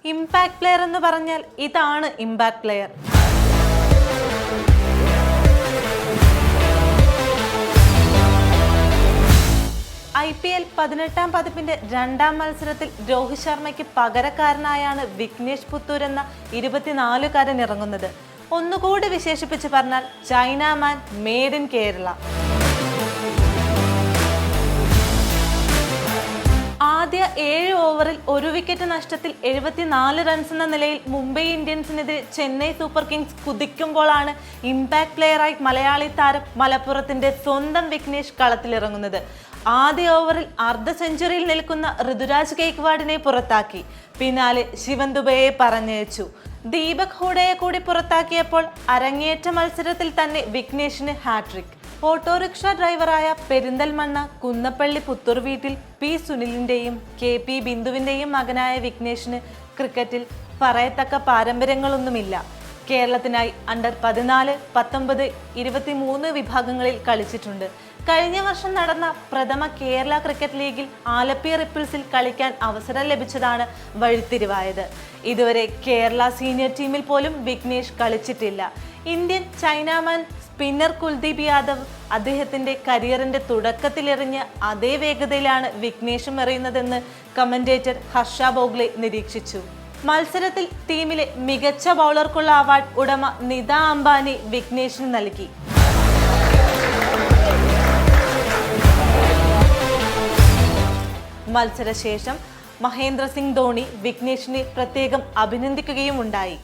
Impact player എന്ന് പറഞ്ഞാൽ ഇതാണ് ഇമ്പാക്ട് പ്ലെയർ. IPL 18-ാം പതിപ്പിന്റെ 2ാം മത്സരത്തിൽ രോഹിത് ശർമ്മയ്ക്ക് പകരക്കാരനായാണ് വിഘ്നേഷ് പുത്തൂർ എന്ന 24-കാരൻ ഇറങ്ങുന്നത്. ഒന്നുകൂടി വിശേഷിപ്പിച്ച് പറഞ്ഞാൽ China man made in Kerala. ആദ്യ 7 ഓവറിൽ 1 വിക്കറ്റ് നഷ്ടത്തിൽ 74 റൺസ് എന്ന നിലയിൽ മുംബൈ ഇന്ത്യൻസിനെതിരെ ചെന്നൈ സൂപ്പർ കിങ്സ് കുതിക്കുമ്പോഴാണ് ഇമ്പാക്ട് പ്ലെയറായി മലയാളി താരം മലപ്പുറത്തിന്റെ സ്വന്തം വിഘ്നേഷ് കളത്തിലിറങ്ങുന്നത്. ആദ്യ ഓവറിൽ അർദ്ധ സെഞ്ചുറിയിൽ നിൽക്കുന്ന ഋതുരാജ് ഗെയ്ക്വാഡിനെ പുറത്താക്കി. പിന്നാലെ ശിവൻ ദുബെയെ പറഞ്ഞയച്ചു. ദീപക് ഹൂഡയെ കൂടി പുറത്താക്കിയപ്പോൾ അരങ്ങേറ്റ മത്സരത്തിൽ തന്നെ വിഘ്നേഷിന് ഹാട്രിക്. ഓട്ടോറിക്ഷ ഡ്രൈവറായ പെരിന്തൽമണ്ണ കുന്നപ്പള്ളി പുത്തൂർ വീട്ടിൽ പി സുനിലിന്റെയും KP ബിന്ദുവിന്റെയും മകനായ വിഘ്നേഷിന് ക്രിക്കറ്റിൽ പറയത്തക്ക പാരമ്പര്യങ്ങളൊന്നുമില്ല. കേരളത്തിനായി അണ്ടർ 14, 19, 23 വിഭാഗങ്ങളിൽ കളിച്ചിട്ടുണ്ട്. കഴിഞ്ഞ വർഷം നടന്ന പ്രഥമ കേരള ക്രിക്കറ്റ് ലീഗിൽ ആലപ്പി റിപ്പിൾസിൽ കളിക്കാൻ അവസരം ലഭിച്ചതാണ് വഴിത്തിരിവായത്. ഇതുവരെ കേരള സീനിയർ ടീമിൽ പോലും വിഘ്നേഷ് കളിച്ചിട്ടില്ല. Indian chinaman spinner Kuldeep Yadav അദ്ദേഹത്തിന്റെ കരിയറിന്റെ തുടക്കത്തിലെറിഞ്ഞ അതേ വേഗതയിലാണ് വിഘ്നേഷും എറിയുന്നതെന്ന് കമന്റേറ്റർ ഹർഷ ബോഗ്ലെ നിരീക്ഷിച്ചു. മത്സരത്തിൽ ടീമിലെ മികച്ച ബൗളർക്കുള്ള അവാർഡ് ഉടമ നിത അംബാനി വിഘ്നേഷിന് നൽകി. മത്സരശേഷം മഹേന്ദ്ര സിംഗ് ധോണി വിഘ്നേഷിനെ പ്രത്യേകം അഭിനന്ദിക്കുകയും ഉണ്ടായി.